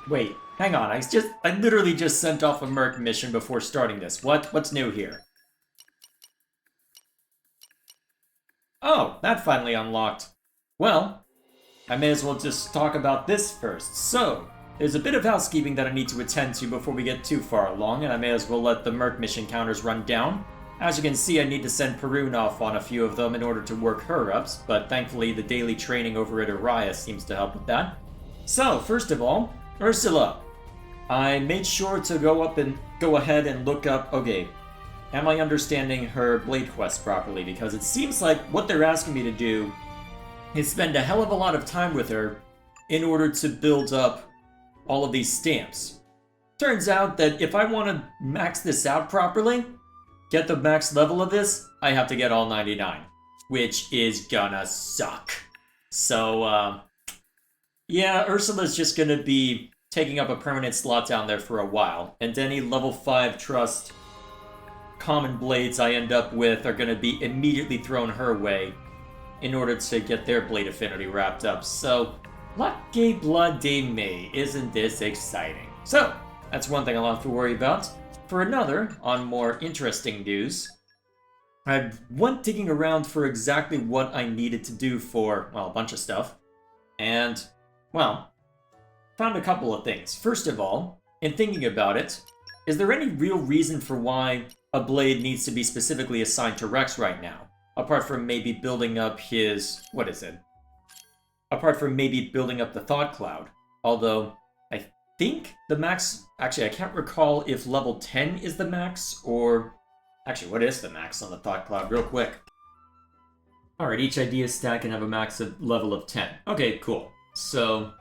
Wait, hang on. I literally just sent off a Merc mission before starting this. What's new here? Oh, that finally unlocked. Well, I may as well just talk about this first. So, there's a bit of housekeeping that I need to attend to before we get too far along, and I may as well let the Merc mission counters run down. As you can see, I need to send Perun off on a few of them in order to work her ups, but thankfully the daily training over at Urias seems to help with that. So, first of all, Ursula. I made sure to go ahead and look up Agate. Am I understanding her blade quest properly? Because it seems like what they're asking me to do is spend a hell of a lot of time with her in order to build up all of these stamps. Turns out that if I want to max this out properly, get the max level of this, I have to get all 99, which is gonna suck. So, yeah, Ursula's just gonna be taking up a permanent slot down there for a while, and any level 5 trust common blades I end up with are gonna be immediately thrown her way in order to get their blade affinity wrapped up. So, lucky blood de me, isn't this exciting? So, that's one thing I'll have to worry about. For another, on more interesting news, I went digging around for exactly what I needed to do for, well, a bunch of stuff. And, well, found a couple of things. First of all, in thinking about it, is there any real reason for why a blade needs to be specifically assigned to Rex right now? Apart from maybe building up his... what is it? Apart from maybe building up the Thought Cloud. Although, I think the max... actually, I can't recall if level 10 is the max, or... actually, what is the max on the Thought Cloud? Real quick. Alright, each idea stack can have a max of level of 10. Okay, cool. So...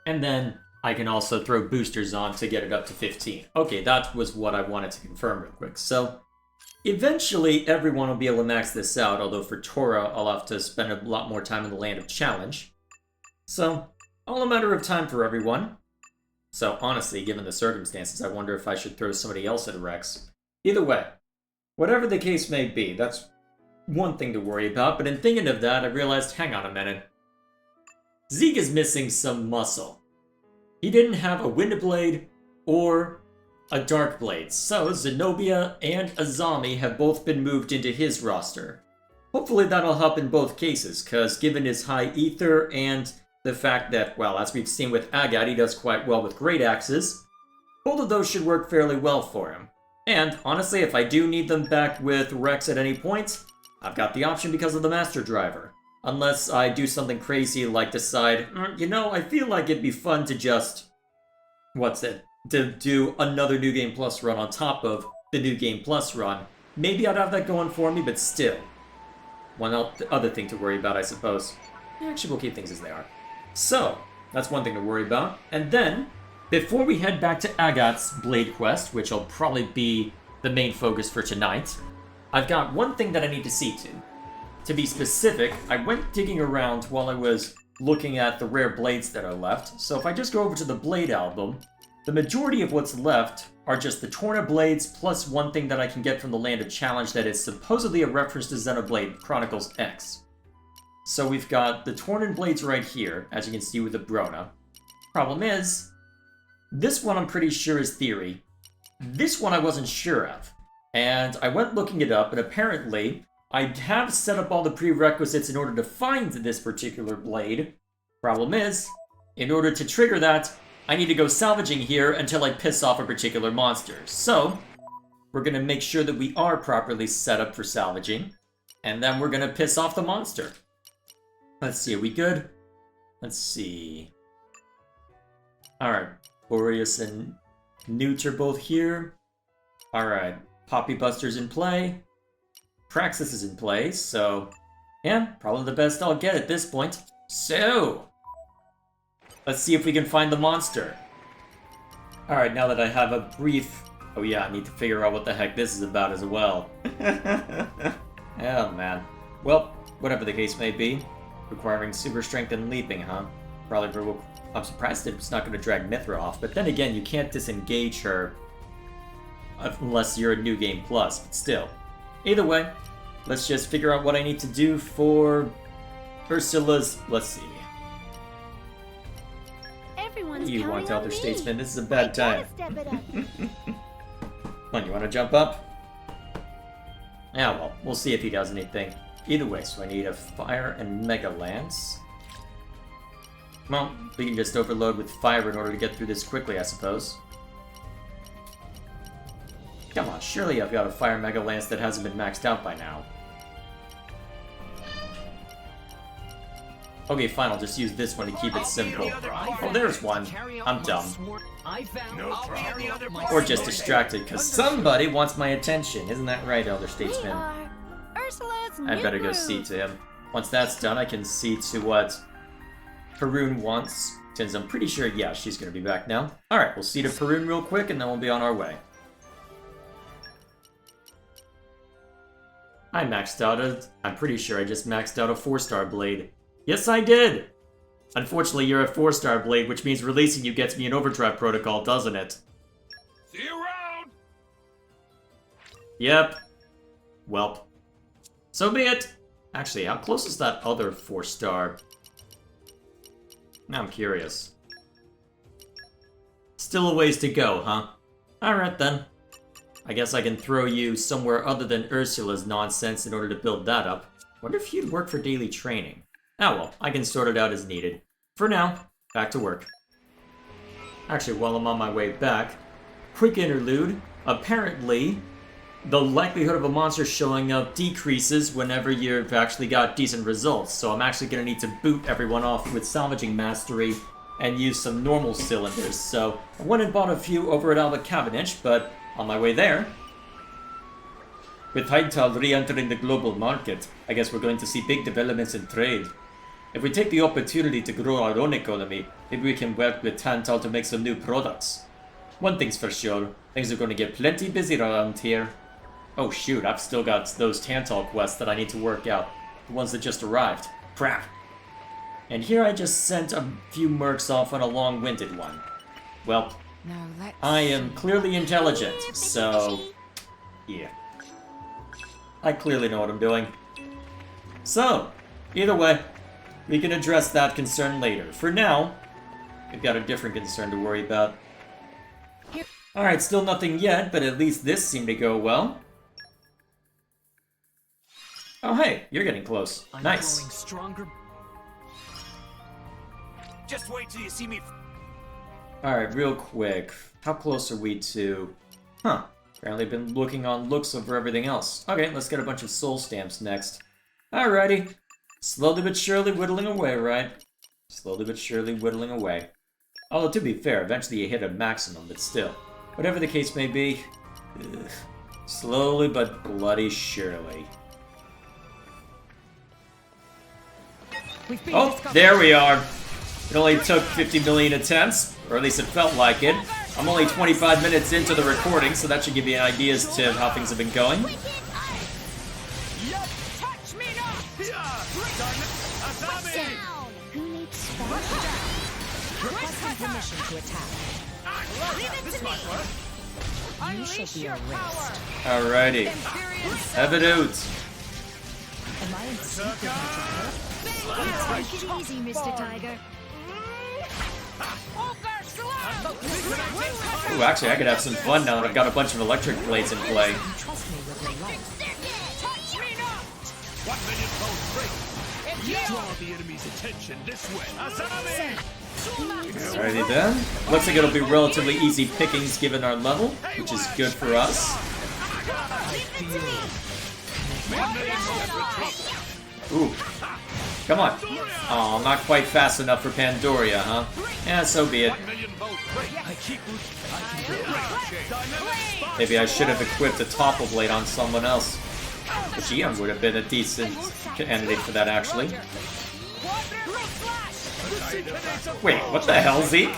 and then I can also throw boosters on to get it up to 15. Okay, that was what I wanted to confirm real quick. So, eventually everyone will be able to max this out, although for Tora, I'll have to spend a lot more time in the Land of Challenge. So, all a matter of time for everyone. So, honestly, given the circumstances, I wonder if I should throw somebody else at Rex. Either way, whatever the case may be, that's one thing to worry about, but in thinking of that, I realized, hang on a minute. Zeke is missing some muscle. He didn't have a Wind Blade or a Dark Blade, so Zenobia and Azami have both been moved into his roster. Hopefully that'll help in both cases, because given his high ether and the fact that, well, as we've seen with Agate, he does quite well with Great Axes, both of those should work fairly well for him. And, honestly, if I do need them back with Rex at any point, I've got the option because of the Master Driver. Unless I do something crazy like decide, you know, I feel like it'd be fun to just... to do another New Game Plus run on top of the New Game Plus run. Maybe I'd have that going for me, but still. One other thing to worry about, I suppose. Actually, we'll keep things as they are. So, that's one thing to worry about. And then, before we head back to Agate's Blade Quest, which will probably be the main focus for tonight, I've got one thing that I need to see to. To be specific, I went digging around while I was looking at the rare blades that are left, so if I just go over to the Blade album, the majority of what's left are just the Torna blades plus one thing that I can get from the Land of Challenge that is supposedly a reference to Xenoblade Chronicles X. So we've got the Tornan blades right here, as you can see with the Brona. Problem is, this one I'm pretty sure is theory. This one I wasn't sure of. And I went looking it up, and apparently I have set up all the prerequisites in order to find this particular blade. Problem is, in order to trigger that, I need to go salvaging here until I piss off a particular monster. So, we're going to make sure that we are properly set up for salvaging, and then we're going to piss off the monster. Let's see, are we good? Let's see. Alright, Boreas and Newt are both here. Alright, Poppy Buster's in play. Praxis is in play, so... yeah, probably the best I'll get at this point. So... let's see if we can find the monster. Alright, now that I have a brief... oh yeah, I need to figure out what the heck this is about as well. Oh man. Well, whatever the case may be. Requiring super strength and leaping, huh? Probably... I'm surprised it's not going to drag Mithra off, but then again, you can't disengage her unless you're a New Game Plus, but still. Either way, let's just figure out what I need to do for Ursula's... let's see. Everyone's You counting want on Elder me. Statesman? This is a bad time. Step it up. Come on, you want to jump up? Yeah, well, we'll see if he does anything. Either way, so I need a fire and mega lance. Well, we can just overload with fire in order to get through this quickly, I suppose. Come on, surely I've got a fire mega lance that hasn't been maxed out by now. Okay, fine, I'll just use this one to keep it simple. Oh, there's one. I'm dumb. Or just distracted, because somebody wants my attention. Isn't that right, Elder We Statesman? are Ursula's I'd new better go groove. see to him. Once that's done, I can see to what Perun wants. Since I'm pretty sure, yeah, she's going to be back now. Alright, we'll see to Perun real quick, and then we'll be on our way. I maxed out I'm pretty sure I just maxed out a 4-star blade. Yes, I did! Unfortunately, you're a 4-star blade, which means releasing you gets me an overdrive protocol, doesn't it? See you around! Yep. Welp. So be it! Actually, how close is that other 4-star? Now I'm curious. Still a ways to go, huh? Alright then. I guess I can throw you somewhere other than Ursula's nonsense in order to build that up. Wonder if you'd work for daily training. Ah well, I can sort it out as needed. For now, back to work. Actually, while I'm on my way back, quick interlude. Apparently, the likelihood of a monster showing up decreases whenever you've actually got decent results. So I'm actually going to need to boot everyone off with salvaging mastery and use some normal cylinders. So I went and bought a few over at Alba Cavendish, but on my way there, with Heidtal re-entering the global market, I guess we're going to see big developments in trade. If we take the opportunity to grow our own economy, maybe we can work with Heidtal to make some new products. One thing's for sure, things are going to get plenty busy around here. Oh shoot, I've still got those Tantal quests that I need to work out. The ones that just arrived. Crap. And here I just sent a few mercs off on a long-winded one. Well, I am clearly intelligent, so yeah. I clearly know what I'm doing. So, either way, we can address that concern later. For now, we've got a different concern to worry about. Alright, still nothing yet, but at least this seemed to go well. Oh hey, you're getting close. Nice. Growing stronger. Just wait till you see me. Alright, real quick. How close are we to... Huh. Apparently been looking on looks over everything else. Okay, let's get a bunch of soul stamps next. Alrighty. Slowly but surely whittling away, right? Slowly but surely whittling away. Although, to be fair, eventually you hit a maximum, but still. Whatever the case may be, ugh. Slowly but bloody surely. Oh, there we are! It only took 50 million attempts, or at least it felt like it. I'm only 25 minutes into the recording, so that should give you an idea as to how things have been going. Who needs spell? Requesting permission to attack. You shall be erased. Alrighty. Have it out. Am I in sync with my Take it easy, Mr. Tiger. Ooh, actually, I could have some fun now that I've got a bunch of electric blades in play. You trust me with your life. What minion pose break? Draw the enemy's attention this way. Asami! Alrighty then. Looks like it'll be relatively easy pickings given our level, which is good for us. Ooh. Come on. Oh, not quite fast enough for Pandoria, huh? Yeah, so be it. Maybe I should have equipped a topple blade on someone else. Gion would have been a decent candidate for that, actually. Wait, what the hell, Zeke?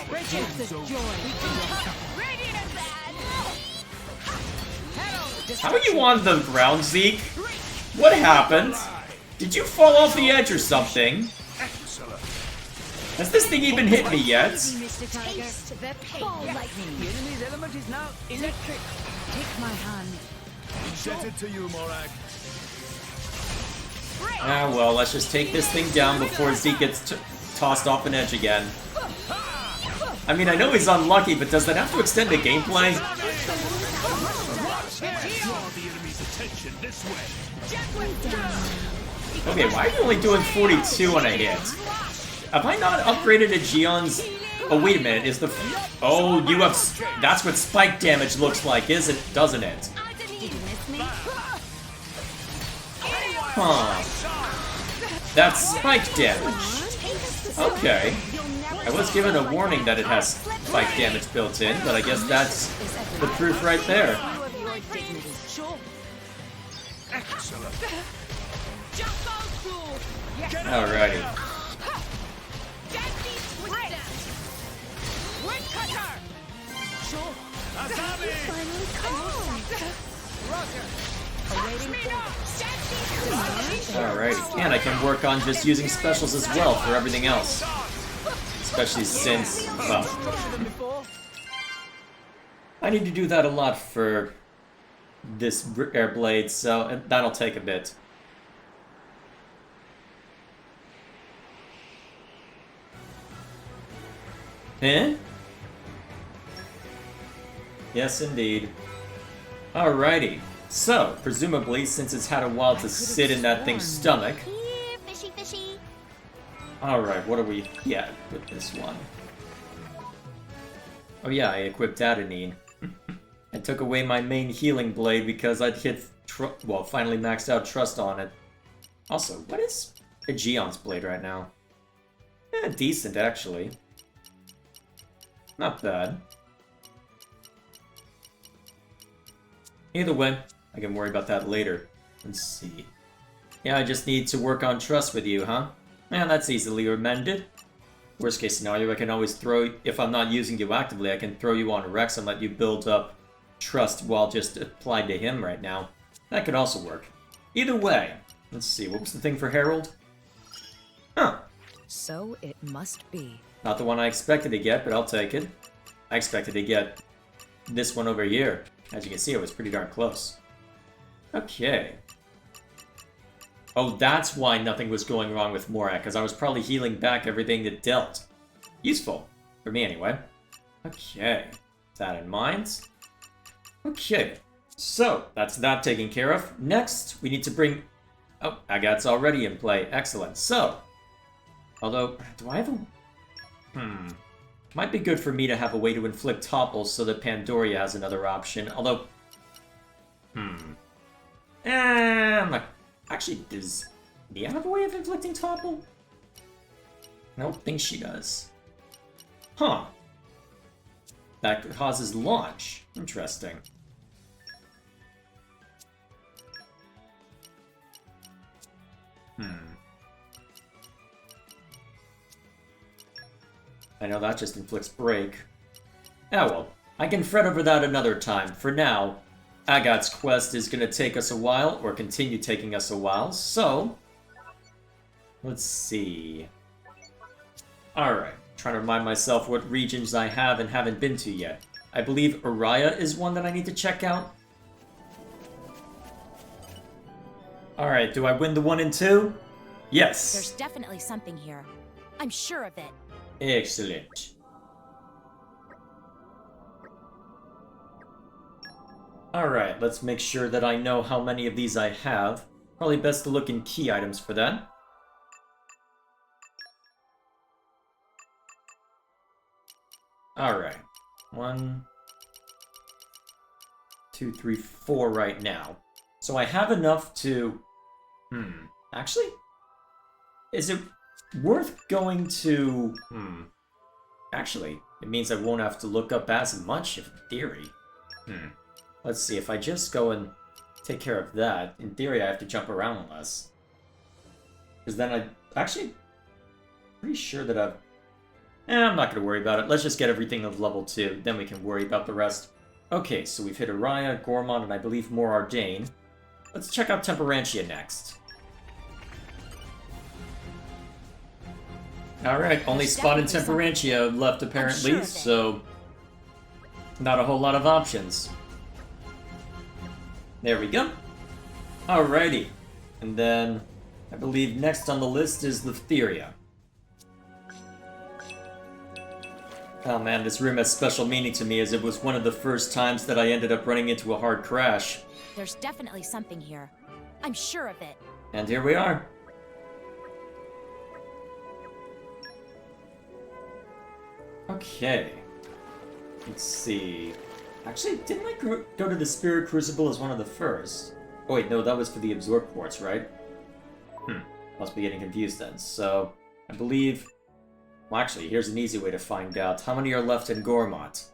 How are you on the ground, Zeke? What happened? Did you fall off the edge or something? Has this thing even hit me yet? Mr. Tiger. Ball lightning. The enemy's element is now electric. Take my hand. Indebted to you, Morag. Ah, well, let's just take this thing down before Zeke gets tossed off an edge again. I mean, I know he's unlucky, but does that have to extend the gameplay? Draw the enemy's attention this way. Okay, why are you only doing 42 on a hit? Have I not upgraded to Gion's... Oh, wait a minute, is the... Oh, you have... That's what spike damage looks like, doesn't it? Huh. That's spike damage. Okay. I was given a warning that it has spike damage built in, but I guess that's the proof right there. Excellent. Alrighty. Alrighty, and I can work on just using specials as well for everything else. Especially since, well, I need to do that a lot for this air blade, so that'll take a bit. Eh? Yes, indeed. Alrighty. So, presumably, since it's had a while to sit in that thing's stomach... Here, fishy, fishy. Alright, what are we at with this one? Oh yeah, I equipped Adenine. I took away my main healing blade because I'd hit... finally maxed out Trust on it. Also, what is Aegeon's blade right now? Decent, actually. Not bad. Either way, I can worry about that later. Let's see. Yeah, I just need to work on trust with you, huh? Yeah, that's easily amended. Worst case scenario, I can always throw... If I'm not using you actively, I can throw you on Rex and let you build up trust while just applied to him right now. That could also work. Either way, let's see. What was the thing for Herald? Huh. So it must be. Not the one I expected to get, but I'll take it. I expected to get this one over here. As you can see, it was pretty darn close. Okay. Oh, that's why nothing was going wrong with Morak, because I was probably healing back everything that dealt. Useful. For me, anyway. Okay. With that in mind. Okay. So, that's that taken care of. Next, we need to bring... Oh, Agate's already in play. Excellent. So, although, do I have a... Might be good for me to have a way to inflict topples so that Pandoria has another option, although... I'm not... Actually, does Nia have a way of inflicting topple? I don't think she does. Huh. That causes launch. Interesting. I know that just inflicts break. Ah well, I can fret over that another time. For now, Agate's quest is going to take us a while, or continue taking us a while, so... Let's see... Alright, trying to remind myself what regions I have and haven't been to yet. I believe Araya is one that I need to check out. Alright, do I win the 1 and 2? Yes! There's definitely something here. I'm sure of it. Excellent. Alright, let's make sure that I know how many of these I have. Probably best to look in key items for that. Alright. 1, 2, 3, 4 right now. So I have enough to... Actually? Is it worth going to... Actually, it means I won't have to look up as much, in theory. Let's see, if I just go and take care of that, in theory I have to jump around less. Because then I... Actually, pretty sure that I've... I'm not going to worry about it. Let's just get everything of level 2, then we can worry about the rest. Okay, so we've hit Araya, Gormon, and I believe more Ardain. Let's check out Temperantia next. Alright, only spot in Temperantia left apparently, so... Not a whole lot of options. There we go. Alrighty. And then, I believe next on the list is Leftheria. Oh man, this room has special meaning to me as it was one of the first times that I ended up running into a hard crash. There's definitely something here. I'm sure of it. And here we are. Okay. Let's see. Actually, didn't I go to the Spirit Crucible as one of the first? Oh wait, no, that was for the Absorb Quartz, right? Must be getting confused then. So, I believe... Well, actually, here's an easy way to find out. How many are left in Gormott?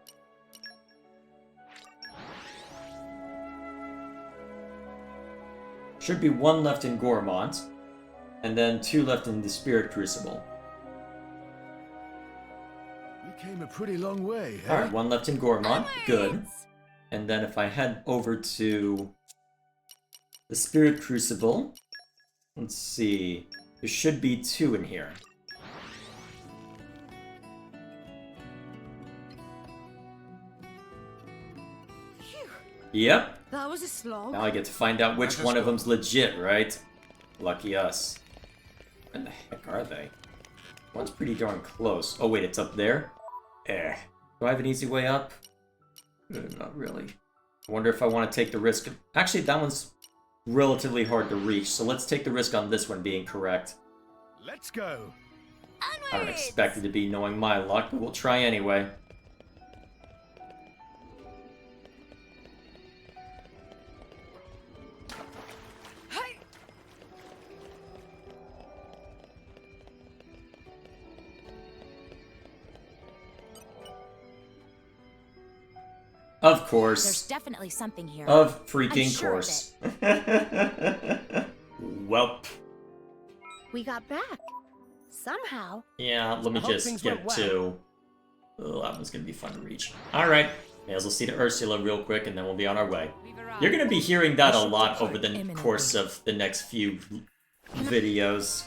Should be 1 left in Gormott, and then 2 left in the Spirit Crucible. You came a pretty long way, eh? Alright, 1 left in Gormott. Good. And then if I head over to the Spirit Crucible, let's see. There should be 2 in here. Yep. That was a slog. Now I get to find out which one of them's legit, right? Lucky us. Where the heck are they? One's pretty darn close. Oh wait, it's up there? Do I have an easy way up? Not really. I wonder if I want to take the risk of... Actually, that one's relatively hard to reach, so let's take the risk on this one being correct. Let's go. I don't expect it to be knowing my luck, but we'll try anyway. Of course. There's definitely something here. Of I'm freaking sure of course. Welp. We got back. Somehow. Yeah, let me I hope just things get went well. to... Oh, that one's gonna be fun to reach. Alright, may as well see to Ursula real quick and then we'll be on our way. You're gonna be hearing that a lot over the course of the next few videos.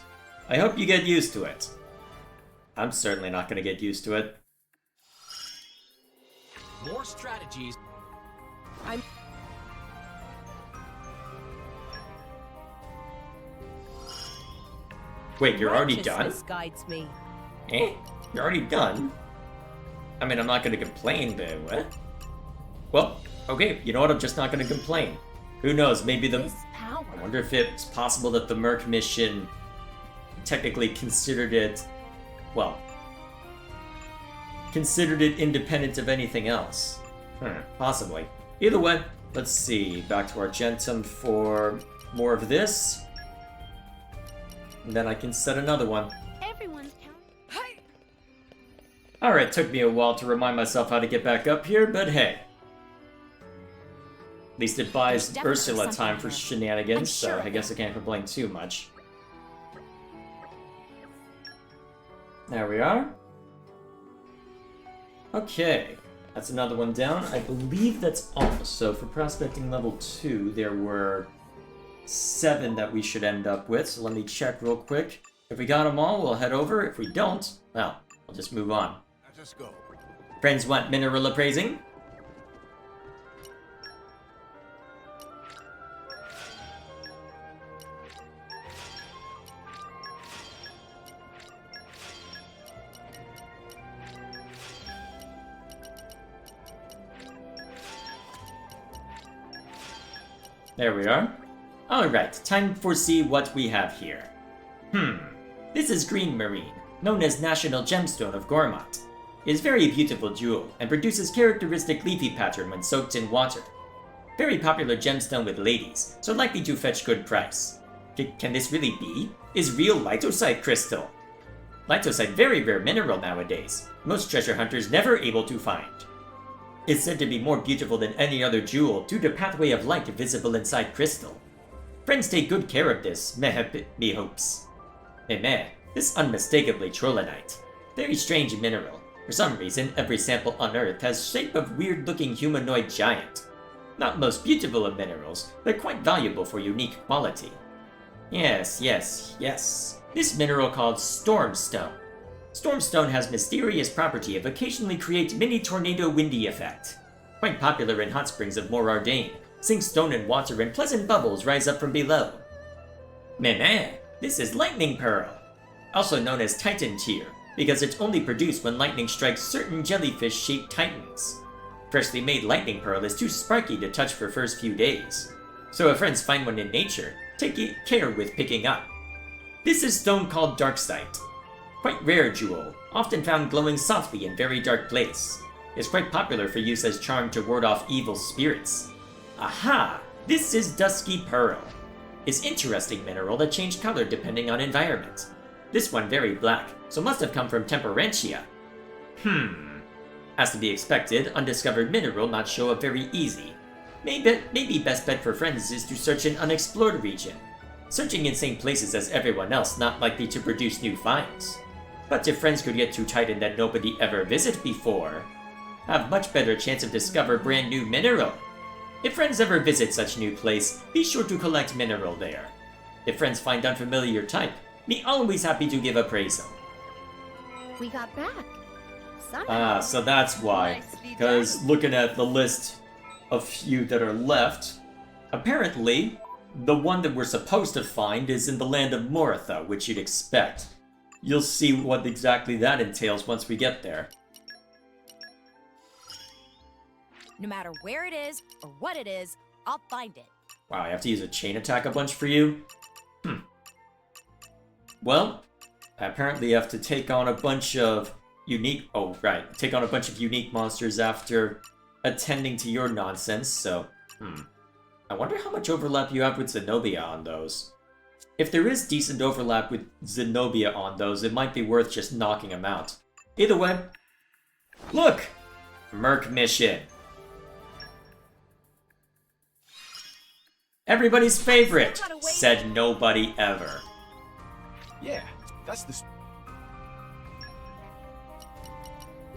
I hope you get used to it. I'm certainly not gonna get used to it. More strategies. Wait, you're already done? Righteousness guides me. Eh? You're already done? I mean, I'm not gonna complain, but what? Well, okay, you know what? I'm just not gonna complain. Who knows, maybe the... This power. I wonder if it's possible that the Merc mission technically considered it... Well... Considered it independent of anything else. Possibly. Either way, let's see. Back to Argentum for more of this. And then I can set another one. Everyone's counting. Alright, took me a while to remind myself how to get back up here, but hey. At least it buys There's definitely Ursula something time for here. shenanigans, I'm so sure I of guess I can't complain too much. There we are. Okay, that's another one down. I believe that's all. So for prospecting level 2, there were 7 that we should end up with. So let me check real quick. If we got them all, we'll head over. If we don't, well, we'll just move on. Let us go. Friends want mineral appraising? There we are. Alright, time to see what we have here. This is Green Marine, known as National Gemstone of Gormott. It is very beautiful jewel, and produces characteristic leafy pattern when soaked in water. Very popular gemstone with ladies, so likely to fetch good price. Can this really be? Is real litosite crystal. Litosite very rare mineral nowadays, most treasure hunters never able to find. It's said to be more beautiful than any other jewel due to pathway of light visible inside crystal. Friends take good care of this, me hopes. Meh, this unmistakably trollinite. Very strange mineral. For some reason, every sample unearthed has shape of weird-looking humanoid giant. Not most beautiful of minerals, but quite valuable for unique quality. Yes. This mineral called Stormstone. Stormstone has mysterious property of occasionally create mini tornado windy effect. Quite popular in hot springs of Morardain. Sink stone in water and pleasant bubbles rise up from below. Meh, this is Lightning Pearl. Also known as Titan Tear. because it's only produced when lightning strikes certain jellyfish-shaped titans. Freshly made lightning pearl is too sparky to touch for first few days, so if friends find one in nature, take care with picking up. This is stone called darksite. Quite rare jewel, often found glowing softly in very dark place. It's quite popular for use as charm to ward off evil spirits. Aha! This is dusky pearl. It's interesting mineral that change color depending on environment. This one very black, so must have come from Temperantia. As to be expected, undiscovered mineral not show up very easy. Maybe best bet for friends is to search an unexplored region. Searching in same places as everyone else not likely to produce new finds. But if friends could get to Titan that nobody ever visited before, have much better chance of discover brand new mineral. If friends ever visit such new place, be sure to collect mineral there. If friends find unfamiliar type, be always happy to give appraisal. We got back. Somehow. Ah, so that's why. Because looking at the list of few that are left, apparently, the one that we're supposed to find is in the land of Moritha, which you'd expect. You'll see what exactly that entails once we get there. No matter where it is or what it is, I'll find it. Wow, I have to use a chain attack a bunch for you? Well, I apparently have to take on a bunch of unique... Oh, right. Take on a bunch of unique monsters after attending to your nonsense, so... I wonder how much overlap you have with Zenobia on those. If there is decent overlap with Zenobia on those, it might be worth just knocking them out. Either way... Look! Merc mission. Everybody's favorite, said nobody ever. Yeah, that's the...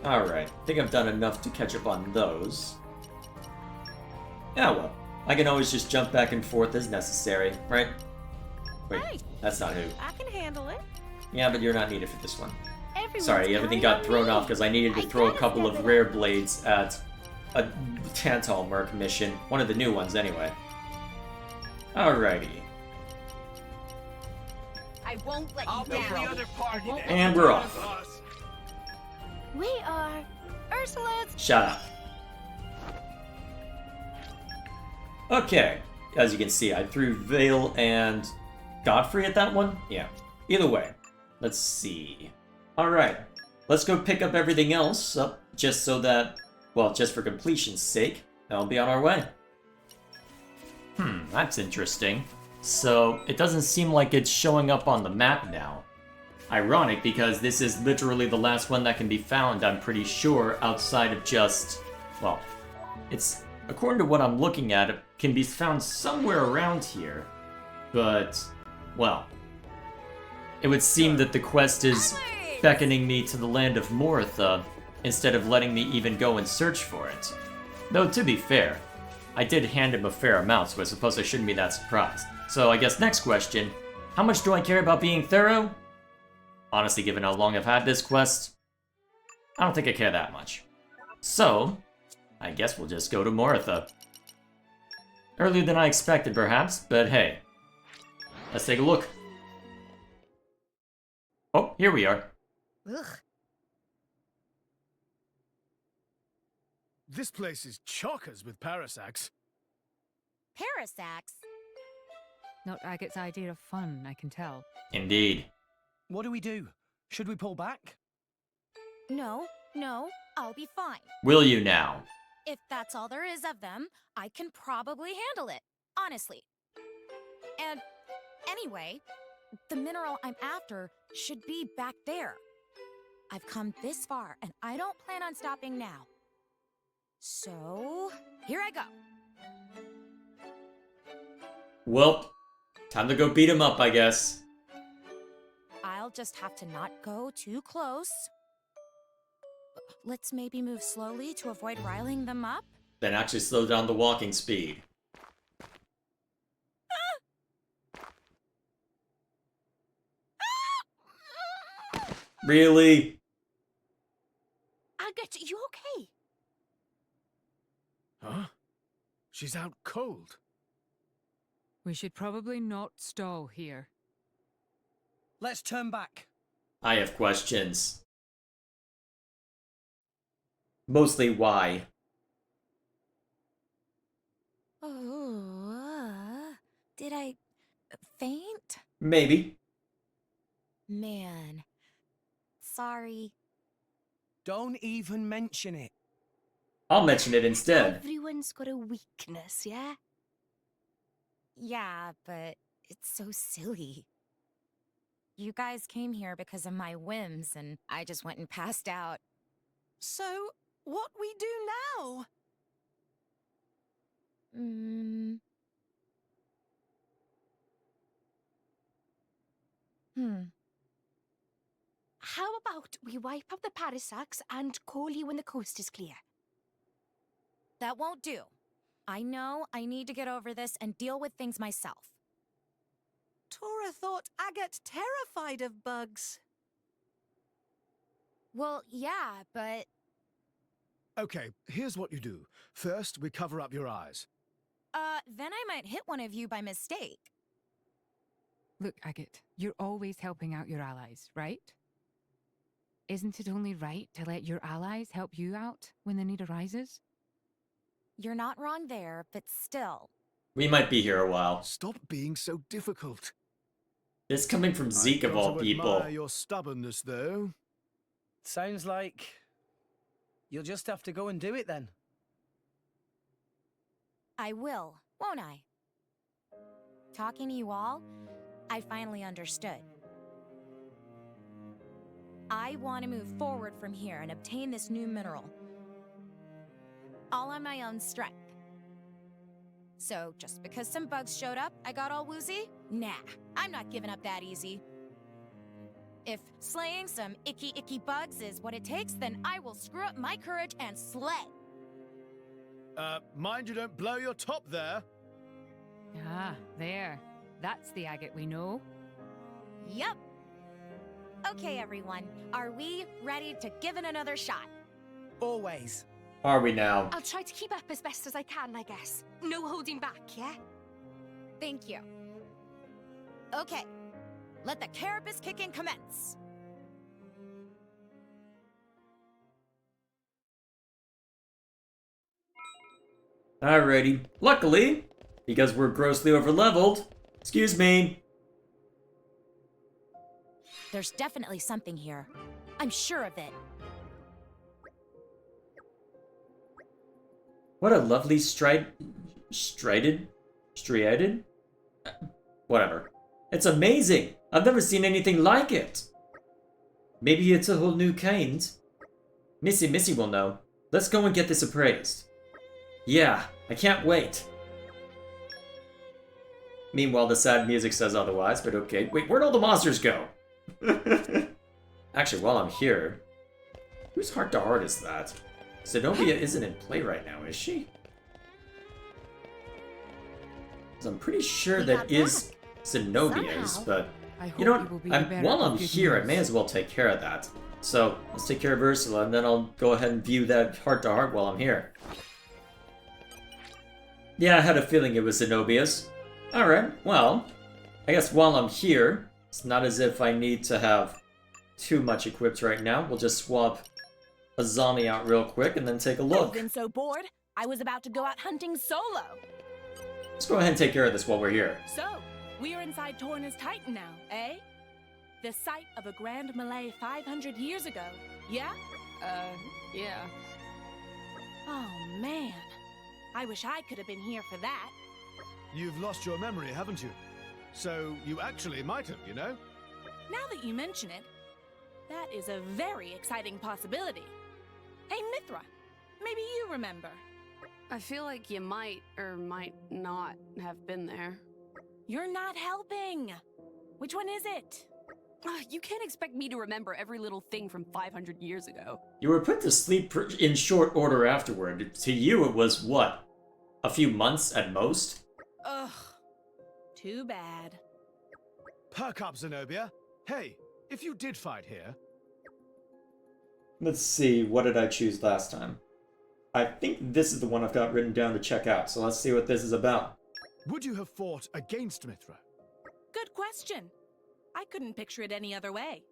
Alright, I think I've done enough to catch up on those. Yeah, well, I can always just jump back and forth as necessary, right? Wait, Right. that's not who. I can handle it. Yeah, but you're not needed for this one. Everyone's Sorry, everything got thrown off because I needed to throw a couple of rare blades at a Tantal Merc mission. One of the new ones, anyway. Alrighty. I won't let I'll you make the down. other party next. And we're off. We are Ursula's. Shut up. Okay, as you can see, I threw Vale and Godfrey at that one? Yeah. Either way, let's see. Alright, let's go pick up everything else up, just so that, well, just for completion's sake, I'll be on our way. That's interesting. So, it doesn't seem like it's showing up on the map now. Ironic, because this is literally the last one that can be found, I'm pretty sure, outside of just... Well, it's... According to what I'm looking at, it can be found somewhere around here. But, well... It would seem that the quest is beckoning me to the land of Moritha, instead of letting me even go and search for it. Though, to be fair, I did hand him a fair amount, so I suppose I shouldn't be that surprised. So I guess next question, how much do I care about being thorough? Honestly, given how long I've had this quest, I don't think I care that much. So, I guess we'll just go to Moritha. Earlier than I expected, perhaps, but hey. Let's take a look. Oh, here we are. Ugh. This place is chockers with Parasax. Parasax? Not Agate's idea of fun, I can tell. Indeed. What do we do? Should we pull back? No, I'll be fine. Will you now? If that's all there is of them, I can probably handle it, honestly. And anyway, the mineral I'm after should be back there. I've come this far, and I don't plan on stopping now. So, here I go. Well, time to go beat him up, I guess. I'll just have to not go too close. Let's maybe move slowly to avoid riling them up. Then actually slow down the walking speed. Really? Agate, you okay? Huh? She's out cold. We should probably not stall here. Let's turn back. I have questions. Mostly why. Oh, did I faint? Maybe. Man, sorry. Don't even mention it. I'll mention it instead. Everyone's got a weakness, yeah? Yeah, but it's so silly. You guys came here because of my whims, and I just went and passed out. So, what we do now? Hmm. Hmm. How about we wipe up the Parasacs and call you when the coast is clear? That won't do. I know I need to get over this and deal with things myself. Tora thought Agate terrified of bugs. Well, yeah, but Okay, here's what you do. First, we cover up your eyes. then I might hit one of you by mistake. Look, Agate, you're always helping out your allies, right? Isn't it only right to let your allies help you out when the need arises? You're not wrong there, but still. We might be here a while. Stop being so difficult. This coming from Zeke of all people. Admire your stubbornness, though. Sounds like you'll just have to go and do it then. I will, won't I? Talking to you all, I finally understood. I want to move forward from here and obtain this new mineral. All on my own strength. So, just because some bugs showed up, I got all woozy? Nah, I'm not giving up that easy. If slaying some icky bugs is what it takes, then I will screw up my courage and slay. Mind you don't blow your top there. Ah, there. That's the Agate we know. Yup. Okay, everyone. Are we ready to give it another shot? Always. Are we now? I'll try to keep up as best as I can, I guess. No holding back, yeah? Thank you. Okay. Let the carapace kicking commence. Alrighty. Luckily, because we're grossly overleveled. Excuse me. There's definitely something here. I'm sure of it. What a lovely striated? Whatever. It's amazing. I've never seen anything like it. Maybe it's a whole new kind. Missy will know. Let's go and get this appraised. Yeah, I can't wait. Meanwhile, the sad music says otherwise, but okay. Wait, where'd all the monsters go? Actually, while I'm here, whose heart to heart is that? Zenobia isn't in play right now, is she? 'Cause I'm pretty sure We that got is Zenobia's, Somehow. but I hope you know you will what? be the bearer While of I'm good here, I news. may as well take care of that. So let's take care of Ursula, and then I'll go ahead and view that heart to heart while I'm here. Yeah, I had a feeling it was Zenobia's. Alright, well, I guess while I'm here, it's not as if I need to have too much equipped right now. We'll just swap a zombie out real quick and then take a I've look. been so bored, I was about to go out hunting solo. Let's go ahead and take care of this while we're here. So, we are inside Torna's Titan now, eh? The site of a grand melee 500 years ago, yeah? Yeah. Oh man, I wish I could have been here for that. You've lost your memory, haven't you? So you actually might have, you know? Now that you mention it, that is a very exciting possibility. Hey Mithra, maybe you remember. I feel like you might or might not have been there. You're not helping. Which one is it? You can't expect me to remember every little thing from 500 years ago. You were put to sleep in short order afterward. To you, it was what? A few months at most? Ugh, too bad. Perk up, Zenobia. Hey, if you did fight here, Let's see, what did I choose last time? I think this is the one I've got written down to check out, so let's see what this is about. would you have fought against Mithra? Good question. I couldn't picture it any other way.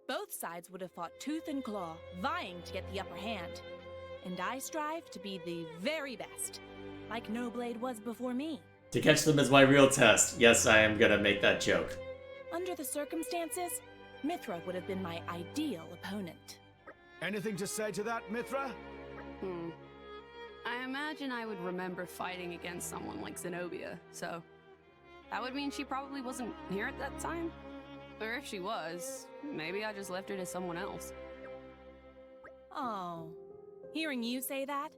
Both sides would have fought tooth and claw, vying to get the upper hand. and I strive to be the very best, like Xenoblade was before me. To catch them is my real test. Yes, I am gonna make that joke. Under the circumstances, Mithra would have been my ideal opponent. Anything to say to that, Mithra? I imagine I would remember fighting against someone like Zenobia, so that would mean she probably wasn't here at that time. Or if she was, maybe I just left her to someone else. Oh, hearing you say that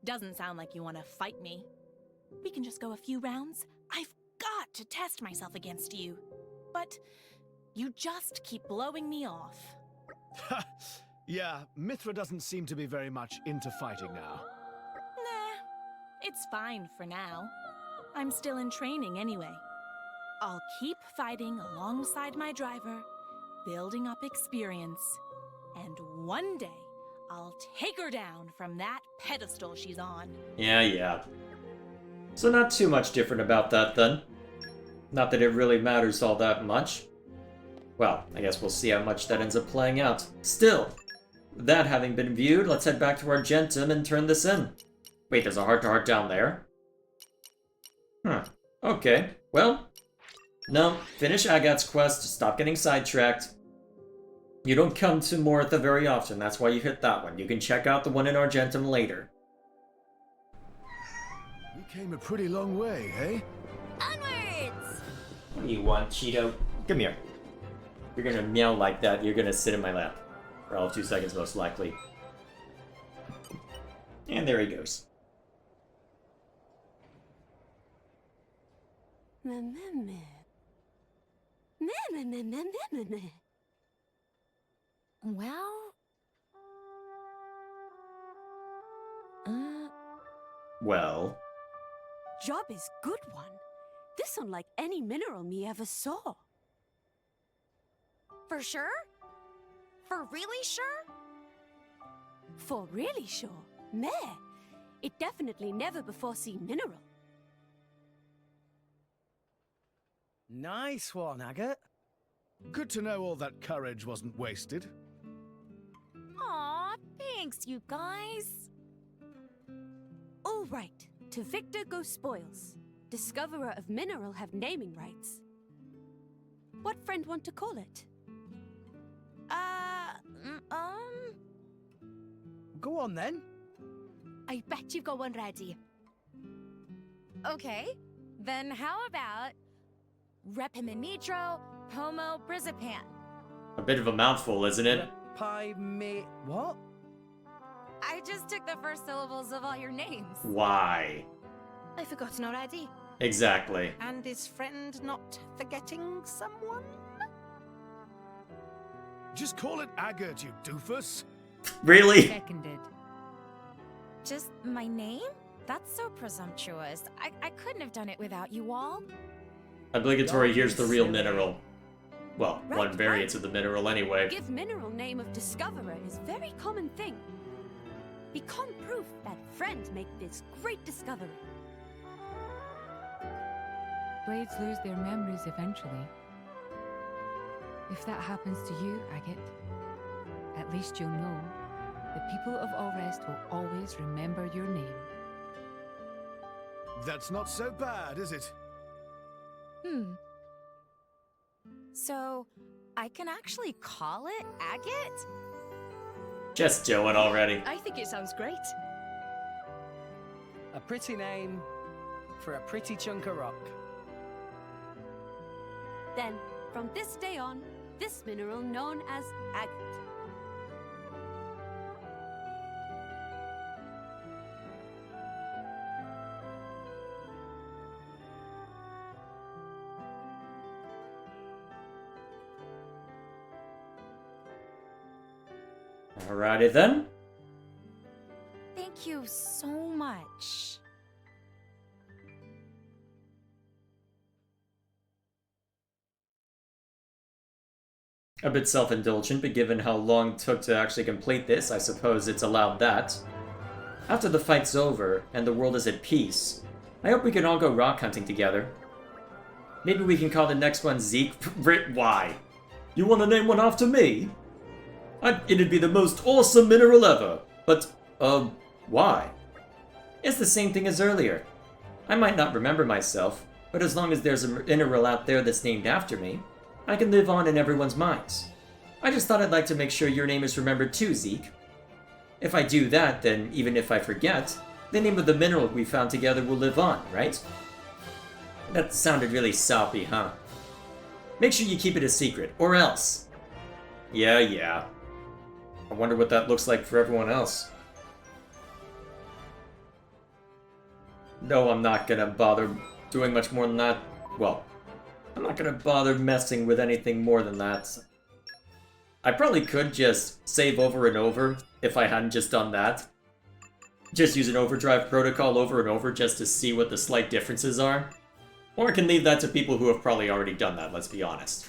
doesn't sound like you want to fight me. We can just go a few rounds. I've got to test myself against you. But you just keep blowing me off. Yeah, Mithra doesn't seem to be very much into fighting now. Nah, it's fine for now. I'm still in training anyway. I'll keep fighting alongside my driver, building up experience, and one day I'll take her down from that pedestal she's on. Yeah. So not too much different about that then. Not that it really matters all that much. Well, I guess we'll see how much that ends up playing out. Still, that having been viewed, let's head back to Argentum and turn this in. Wait, there's a heart-to-heart down there? Okay, well, no, finish Agate's quest, stop getting sidetracked. You don't come to Moritha very often, that's why you hit that one. You can check out the one in Argentum later. We came a pretty long way, eh? Onwards! What do you want, Cheeto? Come here. You're gonna meow like that, you're gonna sit in my lap. For all of 2 seconds, most likely. And there he goes. Well... Well... Job is good one. This unlike any mineral me ever saw. For sure? For really sure? For really sure, meh. It definitely never before seen mineral. Nice one, Agate. Good to know all that courage wasn't wasted. Aw, thanks, you guys. All right, to Victor go spoils. Discoverer of mineral have naming rights. What friend want to call it? Go on then. I bet you've got one ready. Okay, then how about Repiminitro Homo Brizipan? A bit of a mouthful, isn't it? What? I just took the first syllables of all your names. Why? I've forgotten already. Exactly. And is friend not forgetting someone? Just call it Agate, you doofus. Really? Seconded. Just my name? That's so presumptuous. I couldn't have done it without you all. Obligatory, here's the real mineral. Well, Right, one variant right. of the mineral anyway. Give mineral name of discoverer is very common thing. Become proof that friend make this great discovery. Blades lose their memories eventually. If that happens to you, Agate, at least you'll know the people of Allrest will always remember your name. That's not so bad, is it? So, I can actually call it Agate? Just Joe it already. I think it sounds great. A pretty name for a pretty chunk of rock. Then, from this day on, this mineral known as agate. Alrighty then. Thank you so much. A bit self-indulgent, but given how long it took to actually complete this, I suppose it's allowed that. After the fight's over, and the world is at peace, I hope we can all go rock hunting together. Maybe we can call the next one Zeke. Why? You want to name one after me? It'd be the most awesome mineral ever. But Why? It's the same thing as earlier. I might not remember myself, but as long as there's an mineral out there that's named after me, I can live on in everyone's minds. I just thought I'd like to make sure your name is remembered too, Zeke. If I do that, then even if I forget, the name of the mineral we found together will live on, right? That sounded really soppy, huh? Make sure you keep it a secret, or else. Yeah. I wonder what that looks like for everyone else. No, I'm not gonna bother doing much more than that. Well, I'm not gonna bother messing with anything more than that. I probably could just save over and over if I hadn't just done that. Just use an overdrive protocol over and over just to see what the slight differences are. Or I can leave that to people who have probably already done that, let's be honest.